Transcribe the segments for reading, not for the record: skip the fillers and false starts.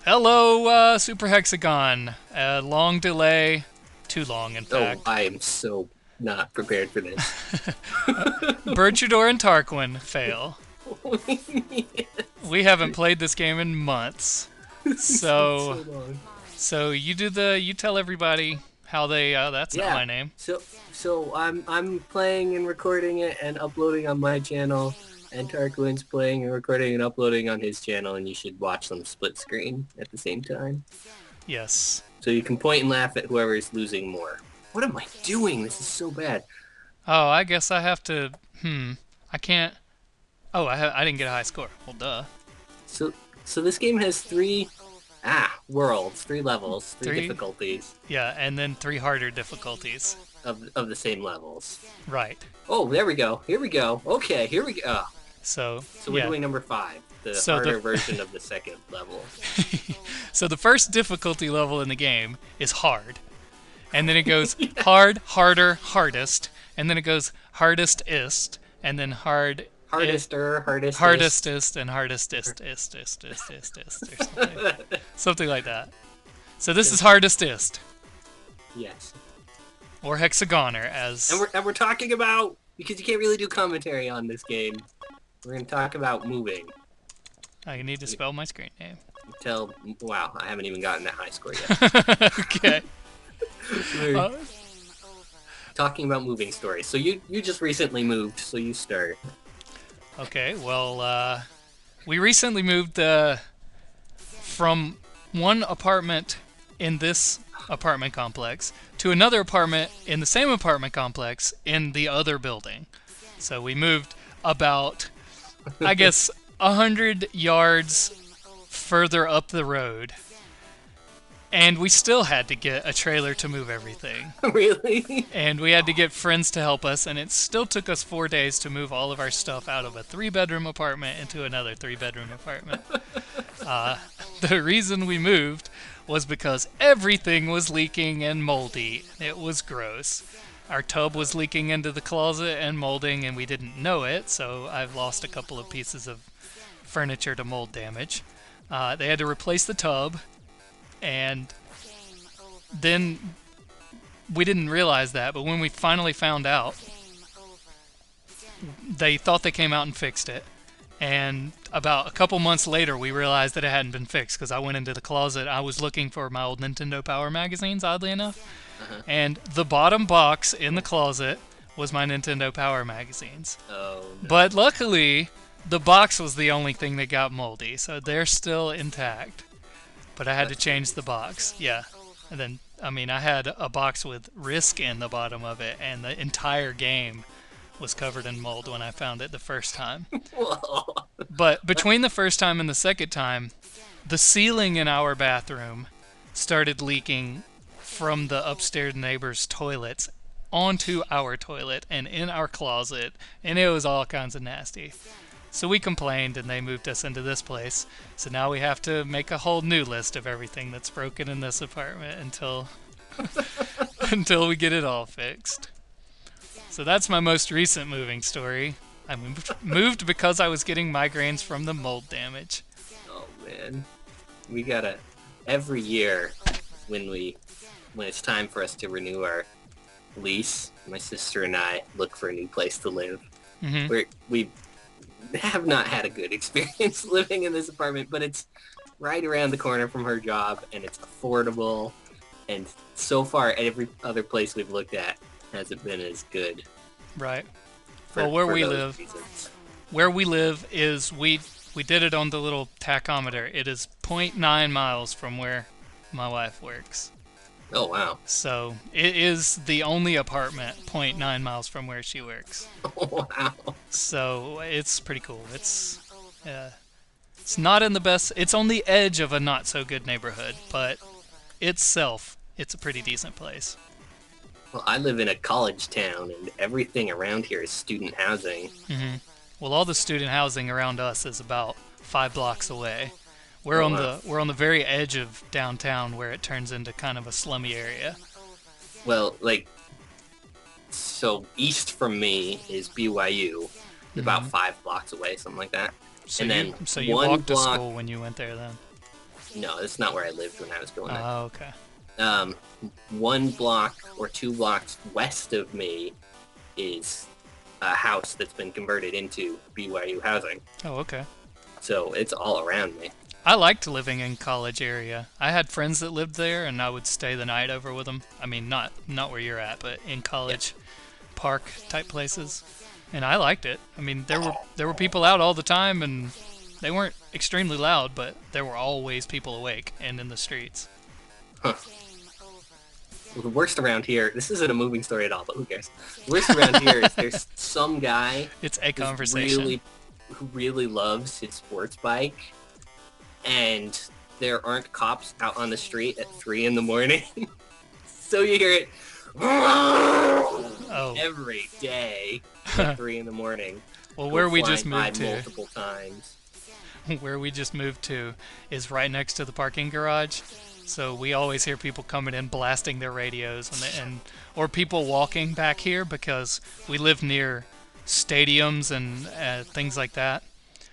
Hello, Super Hexagon. Long delay. Too long, in Oh, fact. I am so not prepared for this. Bertrudor and Tarquin fail. Yes. We haven't played this game in months. It's been So, so long. you tell everybody how they, that's not Yeah. my name. So I'm playing and recording it and uploading on my channel, and Tarquin's playing and recording and uploading on his channel, and you should watch them split screen at the same time. Yes. So you can point and laugh at whoever is losing more. What am I doing? This is so bad. Oh, I guess I have to, I can't, oh, I didn't get a high score. Well, duh. So so this game has worlds, three levels, three Three, difficulties yeah, and then three harder difficulties. of the same levels. Right. Oh, there we go. Here we go. Okay, here we go. So, So we're yeah. doing number 5, the So the harder version of the second level. So the first difficulty level in the game is hard. And then it goes Yeah. hard, harder, hardest, and then it goes hardest-ist, and then Hardester, hardestest. hardestest, and hardestest, or something like that. So this is hardestist, Yes. or hexagoner, And as we're talking about, because you can't really do commentary on this game. We're going to talk about moving. I need to spell my screen name. Wow, I haven't even gotten that high score yet. Okay. We're Uh, talking about moving stories. So you just recently moved, so you start. okay. Well, we recently moved from one apartment in this apartment complex to another apartment in the same apartment complex in the other building. So we moved about, I guess, 100 yards further up the road. And we still had to get a trailer to move everything. Really? And we had to get friends to help us, and it still took us 4 days to move all of our stuff out of a 3 bedroom apartment into another 3 bedroom apartment. Uh, the reason we moved was because everything was leaking and moldy. It was gross. Our tub was leaking into the closet and molding, and we didn't know it, so I've lost a couple of pieces of furniture to mold damage. They had to replace the tub, and then we didn't realize that, but when we finally found out, they thought they came out and fixed it. And about a couple months later, we realized that it hadn't been fixed because I went into the closet. I was looking for my old Nintendo Power magazines, oddly enough. Uh-huh. And the bottom box in the closet was my Nintendo Power magazines. Oh, no. But luckily, the box was the only thing that got moldy, so they're still intact. But I had to That's change good. the box. Yeah. And then, I mean, I had a box with Risk in the bottom of it, and the entire game was covered in mold when I found it the first time. Whoa. But between the first time and the second time, the ceiling in our bathroom started leaking from the upstairs neighbor's toilets onto our toilet and in our closet, and it was all kinds of nasty. So we complained and they moved us into this place. So now we have to make a whole new list of everything that's broken in this apartment until until we get it all fixed. So that's my most recent moving story. I moved because I was getting migraines from the mold damage. Oh man, we gotta every year when we when it's time for us to renew our lease. My sister and I look for a new place to live. Hmm. We have not had a good experience living in this apartment, but it's right around the corner from her job, and it's affordable. And so far, every other place we've looked at hasn't been as good Right. for Well, where for we those live, reasons. is we did it on the little tachometer. It is zero point 0.9 miles from where my wife works. Oh wow! So it is the only apartment zero point 0.9 miles from where she works. Oh wow! So it's pretty cool. Uh, it's not in the best. It's on the edge of a not so good neighborhood, but itself, it's a pretty decent place. Well, I live in a college town, and everything around here is student housing. Hmm. Well, all the student housing around us is about 5 blocks away. Oh wow! We're on the very edge of downtown where it turns into kind of a slummy area. Well, like so east from me is BYU, about Hmm. 5 blocks away, something like that. So And then you one walked to block school when you went there then. No, it's not where I lived when I was going there. Oh, okay. 1 block or 2 blocks west of me is a house that's been converted into BYU housing. Oh, okay. So it's all around me. I liked living in college area. I had friends that lived there, and I would stay the night over with them. I mean, not where you're at, but in college park type places, and I liked it. I mean, there were people out all the time, and they weren't extremely loud, but there were always people awake and in the streets. Huh. Well, the worst around here, this isn't a moving story at all, but who cares? The worst around here is there's some guy It's a conversation. who really loves his sports bike, and there aren't cops out on the street at 3 in the morning. So you hear it Oh, every day at 3 in the morning. well, where we just Flying moved by to, multiple times. where we just moved to, is right next to the parking garage. So we always hear people coming in blasting their radios, and or people walking back here because we live near stadiums and things like that.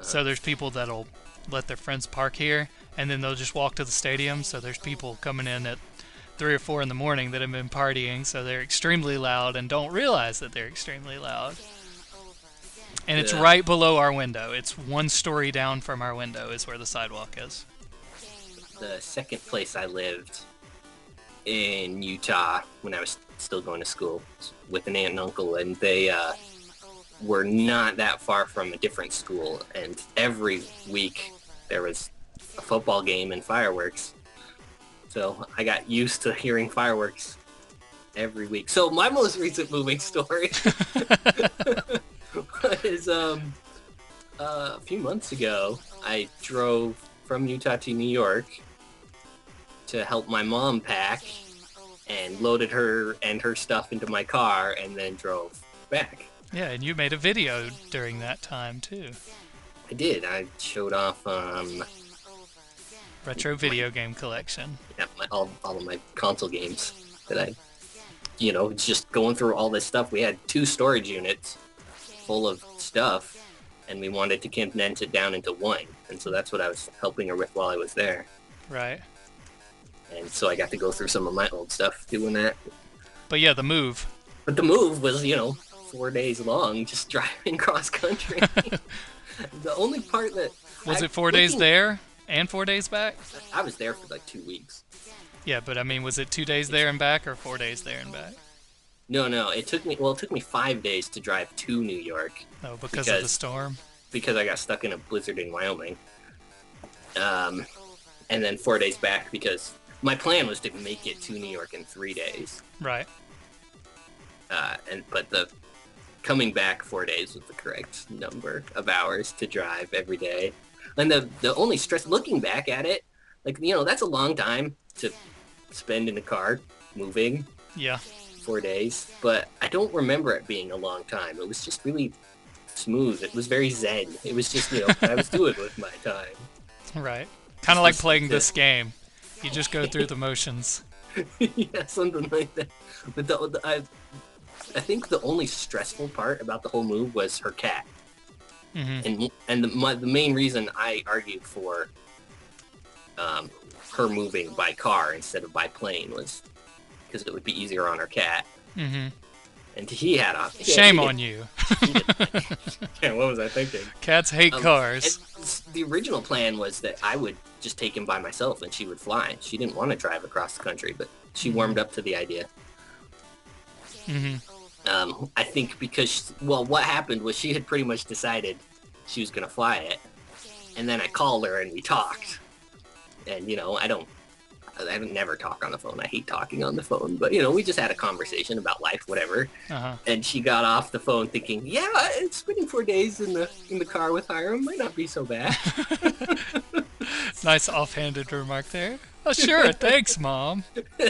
So there's people that'll let their friends park here, and then they'll just walk to the stadium. So there's people coming in at 3 or 4 in the morning that have been partying, so they're extremely loud and don't realize that they're extremely loud. And it's Yeah. right below our window. It's 1 story down from our window is where the sidewalk is. The second place I lived in Utah when I was still going to school with an aunt and uncle, and they were not that far from a different school, and every week there was a football game and fireworks. So I got used to hearing fireworks every week. So my most recent moving story was a few months ago. I drove from Utah to New York to help my mom pack, and loaded her and her stuff into my car, and then drove back. Yeah, and you made a video during that time too. I did. I showed off Retro video game collection. all of my console games that I, just going through all this stuff. We had 2 storage units full of stuff, and we wanted to condense it down into 1. And so that's what I was helping her with while I was there. Right. And so I got to go through some of my old stuff doing that. But yeah, the move. But the move was, 4 days long, just driving cross country. The only part that... Was it 4 days there and 4 days back? I was there for like 2 weeks. Yeah, but I mean, was it 2 days there and back or 4 days there and back? No, it took me 5 days to drive to New York. Oh, because of the storm? Because I got stuck in a blizzard in Wyoming. And then 4 days back because my plan was to make it to New York in 3 days. Right. But the coming back 4 days was the correct number of hours to drive every day. And the only stress, looking back at it, that's a long time to spend in the car moving. Yeah. 4 days, but I don't remember it being a long time. It was just really smooth. It was very zen. It was just, I was doing with my time. Right. Kind of like playing this game. You just go through the motions. Yeah, something like that. But I think the only stressful part about the whole move was her cat. Mm-hmm. And the main reason I argued for her moving by car instead of by plane was because it would be easier on her cat. Mm-hmm. And he had a... Shame on you. Yeah, what was I thinking? Cats hate cars. The original plan was that I would just take him by myself and she would fly. She didn't want to drive across the country, but she warmed up to the idea. Mm-hmm. I think because, what happened was she had pretty much decided she was going to fly it. And then I called her and we talked. And, I never talk on the phone. I hate talking on the phone. But, we just had a conversation about life, whatever. Uh-huh. And she got off the phone thinking, yeah, spending 4 days in the car with Hiram might not be so bad. Nice offhanded remark there. Oh, sure. Thanks, Mom. She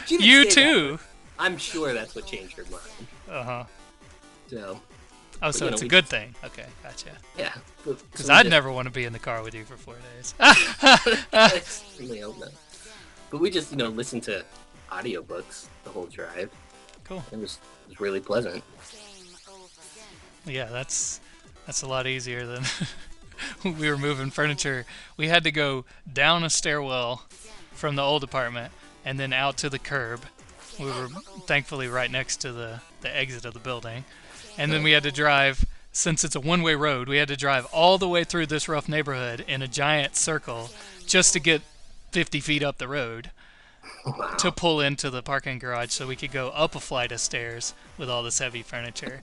didn't You say too. that, but I'm sure that's what changed her mind. Uh-huh. So, Oh, so it's a good thing. Okay, gotcha. yeah. Because I'd never want to be in the car with you for 4 days. I really hope not. But we just, listened to audiobooks the whole drive. Cool. It was really pleasant. Yeah, that's a lot easier than we were moving furniture. We had to go down a stairwell from the old apartment and then out to the curb. We were thankfully right next to the exit of the building. And then we had to drive, since it's a one-way road, we had to drive all the way through this rough neighborhood in a giant circle just to get 50 feet up the road to Wow. pull into the parking garage so we could go up a flight of stairs with all this heavy furniture.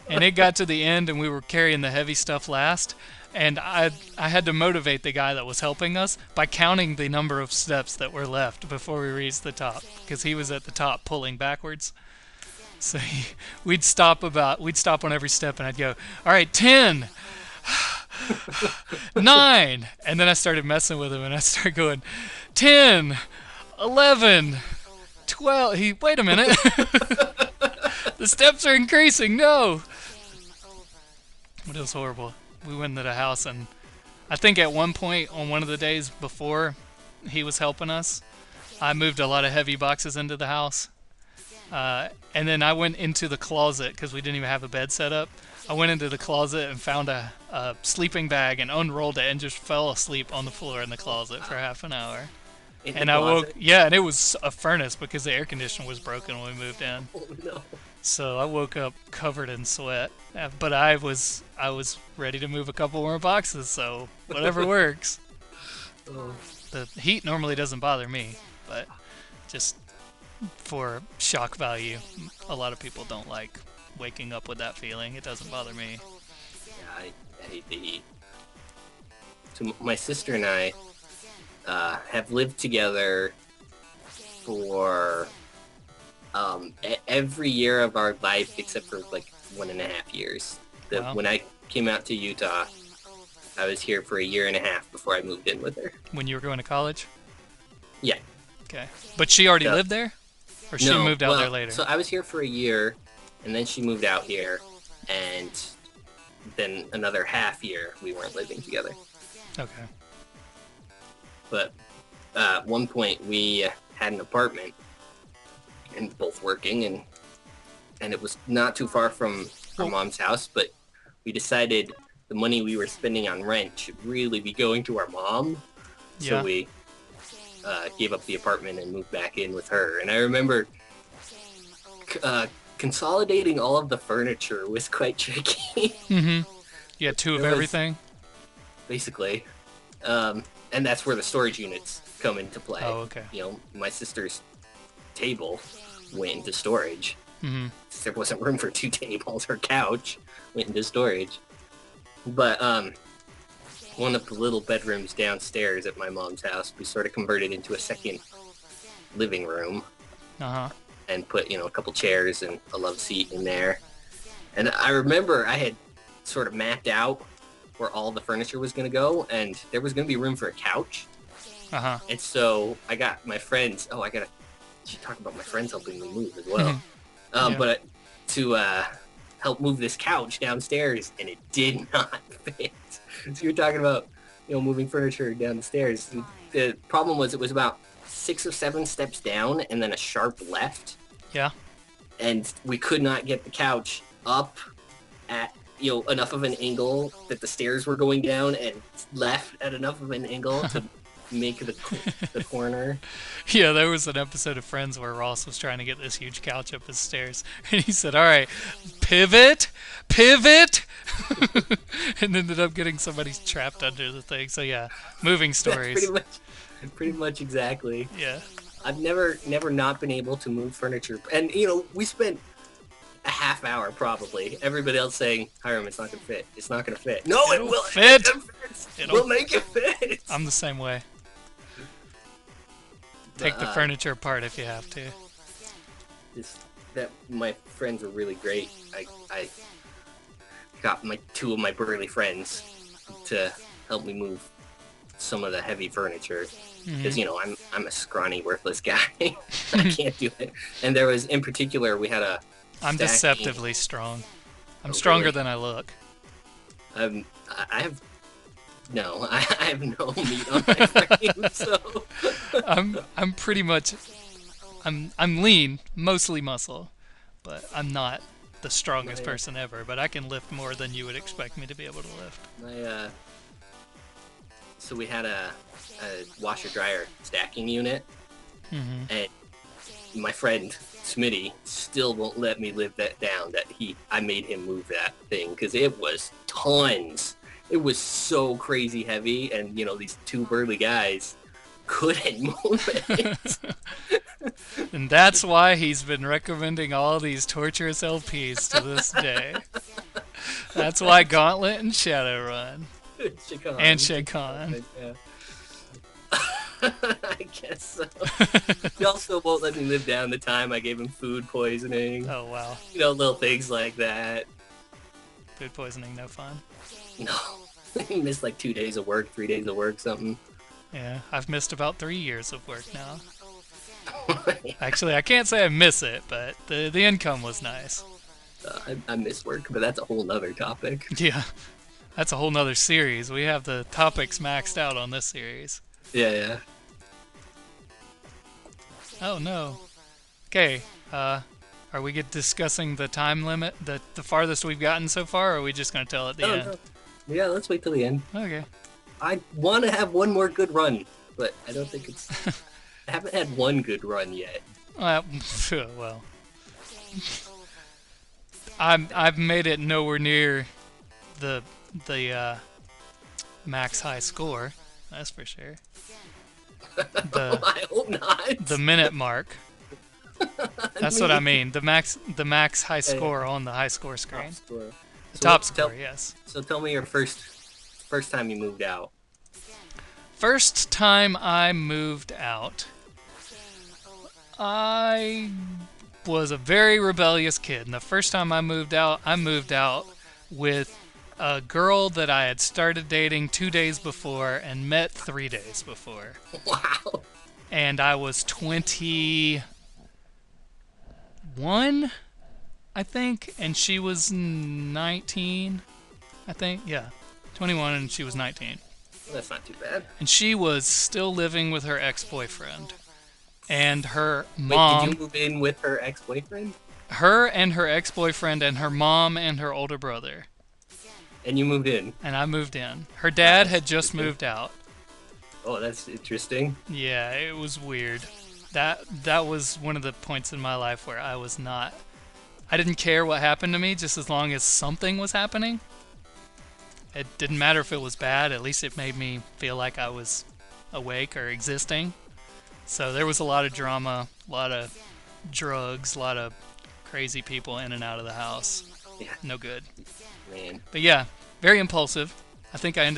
And it got to the end and we were carrying the heavy stuff last. And I had to motivate the guy that was helping us by counting the number of steps that were left before we reached the top, because he was at the top pulling backwards. So we'd stop on every step and I'd go, all right, 10, 9. And then I started messing with him and I started going, 10, 11, 12. Wait a minute. The steps are increasing. No. But it was horrible. We went into the house and I think at one point on one of the days before he was helping us, I moved a lot of heavy boxes into the house. And then I went into the closet because we didn't even have a bed set up. I went into the closet and found a sleeping bag and unrolled it and just fell asleep on the floor in the closet for half an hour. In the And I woke, closet? yeah, and it was a furnace because the air conditioner was broken when we moved in. Oh no. So I woke up covered in sweat. But I was ready to move a couple more boxes, so whatever works. Oh. The heat normally doesn't bother me, but just for shock value, a lot of people don't like waking up with that feeling. It doesn't bother me. Yeah, I hate the heat. So my sister and I have lived together for every year of our life except for like 1.5 years. Wow. When I came out to Utah, I was here for 1.5 years before I moved in with her. When you were going to college? Yeah. Okay. But she already So- lived there? Or she No, moved out well, there later? So I was here for a year, and then she moved out here, and then another half year we weren't living together. Okay. But at one point we had an apartment, and both working, and it was not too far from our Well- mom's house, but we decided the money we were spending on rent should really be going to our mom. So Yeah. we gave up the apartment and moved back in with her. And I remember consolidating all of the furniture was quite tricky, Mm-hmm. You had two of It was- everything? basically. And that's where the storage units come into play. Oh, okay. You know, my sister's table went into storage. Mm-hmm. There wasn't room for 2 tables. Her couch went into storage. But one of the little bedrooms downstairs at my mom's house, we sort of converted into a second living room Uh-huh. and put, a couple chairs and a love seat in there. And I remember I had sort of mapped out where all the furniture was going to go, and there was going to be room for a couch. Uh-huh. And so I got my friends. Oh, I should talk about my friends helping me move as well. Yeah. But to help move this couch downstairs, and it did not fit. So you're talking about, moving furniture down the stairs. The problem was it was about 6 or 7 steps down and then a sharp left. Yeah. And we could not get the couch up at, enough of an angle that the stairs were going down, and left at enough of an angle to make the corner. Yeah, there was an episode of Friends where Ross was trying to get this huge couch up his stairs. And he said, all right, pivot, and ended up getting somebody trapped under the thing. So yeah, moving stories. That's pretty much exactly. Yeah. I've never not been able to move furniture. And, we spent a half hour probably. Everybody else saying, Hiram, it's not going to fit. It's not going to fit. No, it It'll will fit. It we'll make it fit. I'm the same way. Take the furniture apart if you have to. My friends were really great. I got 2 of my burly friends to help me move some of the heavy furniture because I'm a scrawny, worthless guy. I can't do it. And there was, in particular, we had a I'm stacking- deceptively strong. I'm Oh, stronger really? than I look. I have no meat on my frame, so I'm pretty much I'm lean, mostly muscle, but I'm not the strongest My, person ever, but I can lift more than you would expect me to be able to lift. so we had a washer dryer stacking unit, and my friend Smitty still won't let me live that down. That I made him move that thing because it was tons. It was so crazy heavy, and these two burly guys couldn't move it. And that's why he's been recommending all these torturous LPs to this day. That's why Gauntlet and Shadowrun. And Hexagon. Yeah. I guess so. He also won't let me live down the time I gave him food poisoning. Oh, wow. Little things like that. Food poisoning, no fun. No. He missed like 2 days of work, 3 days of work, something. Yeah, I've missed about 3 years of work now. Actually, I can't say I miss it, but the income was nice. I miss work, but that's a whole nother topic. Yeah, that's a whole nother series. We have the topics maxed out on this series. Yeah. Oh, no. Okay, are we discussing the time limit, the farthest we've gotten so far, or are we just going to tell at the end? No. Yeah, let's wait till the end. Okay. I want to have one more good run, but I don't think it's... I haven't had one good run yet. Well, I've made it nowhere near the max high score. That's for sure. I hope not. The minute mark. That's what I mean. The max high score on the high score screen. Top score, yes. So tell me your first time you moved out. First time I moved out, I was a very rebellious kid. And the first time I moved out with a girl that I had started dating 2 days before and met 3 days before. Wow. And I was 21, I think, and she was 19, I think. Yeah, 21 and she was 19. That's not too bad. And she was still living with her ex-boyfriend. And her mom... Wait, did you move in with her ex-boyfriend? Her and her ex-boyfriend and her mom and her older brother. And you moved in? And I moved in. Her dad had just moved out. Oh, that's interesting. Yeah, it was weird. That was one of the points in my life where I didn't care what happened to me just as long as something was happening. It didn't matter if it was bad, at least it made me feel like I was awake or existing. So there was a lot of drama, a lot of drugs, a lot of crazy people in and out of the house. Yeah. No good. Man. But yeah, very impulsive. I think I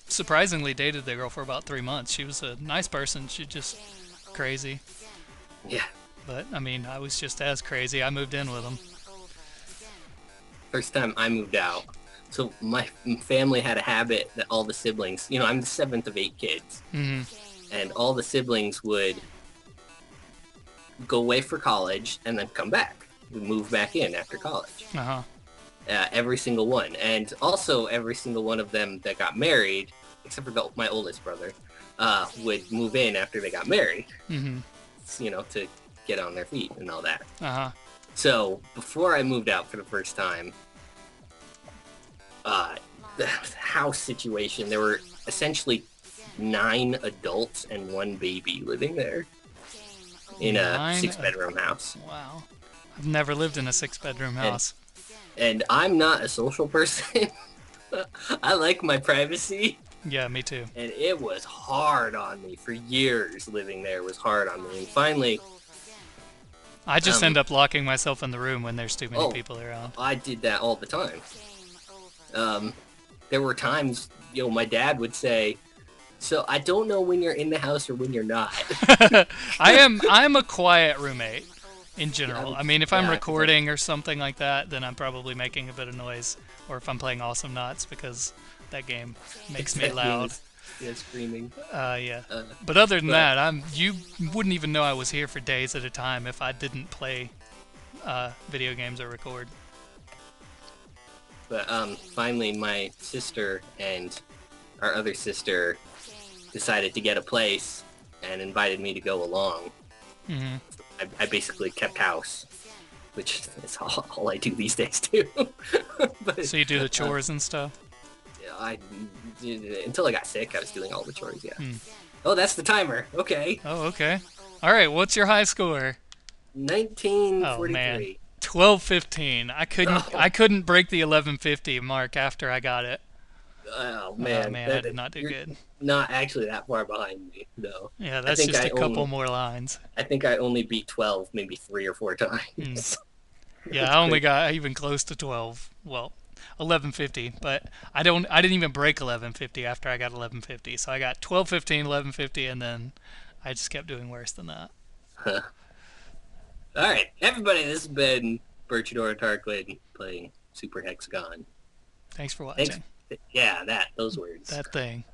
surprisingly dated the girl for about 3 months. She was a nice person. She just crazy. Yeah. But, I mean, I was just as crazy. I moved in with them. First time I moved out. So my family had a habit that all the siblings, I'm the 7th of 8 kids. Mm-hmm. And all the siblings would go away for college and then come back. We move back in after college. Uh-huh. Every single one. And also every single one of them that got married, except for my oldest brother, would move in after they got married. Mm-hmm. To get on their feet and all that. Uh-huh. So before I moved out for the first time, the house situation, there were essentially 9 adults and 1 baby living there in a 6-bedroom house. Wow. I've never lived in a 6-bedroom house. And I'm not a social person. I like my privacy. Yeah, me too. And it was hard on me for years. Living there was hard on me. And finally... I just end up locking myself in the room when there's too many people around. I did that all the time. There were times, my dad would say, so I don't know when you're in the house or when you're not. I'm a quiet roommate in general. I mean, if I'm recording or something like that, then I'm probably making a bit of noise. Or if I'm playing Awesome Knots, because that game makes me loud. Yeah, screaming. Yeah. But other than that, you wouldn't even know I was here for days at a time if I didn't play video games or record. But finally, my sister and our other sister decided to get a place and invited me to go along. Mm-hmm. I basically kept house, which is all I do these days too. So you do the chores and stuff? I until I got sick, I was doing all the chores. Yeah. Hmm. Oh, that's the timer. Okay. Oh, okay. All right, what's your high score? Oh man. 1943. 12:15. I Oh, couldn't break the 11:50 mark after I got it. oh Oh man, man, I did not do you're good. not actually that far behind me, though. Yeah, I that's think just I a couple only more lines. I think I only beat 12 maybe 3 or 4 Hmm. times. Yeah, That's I only crazy. got even close to 12. Well, 11:50, but I didn't even break 11:50 after I got 11:50. So I got 12:15, 11:50 and then I just kept doing worse than that. Huh. All right, everybody, this has been Bertrudor and Tarquin playing Super Hexagon. Thanks for Thanks. watching. Yeah, those words. That thing.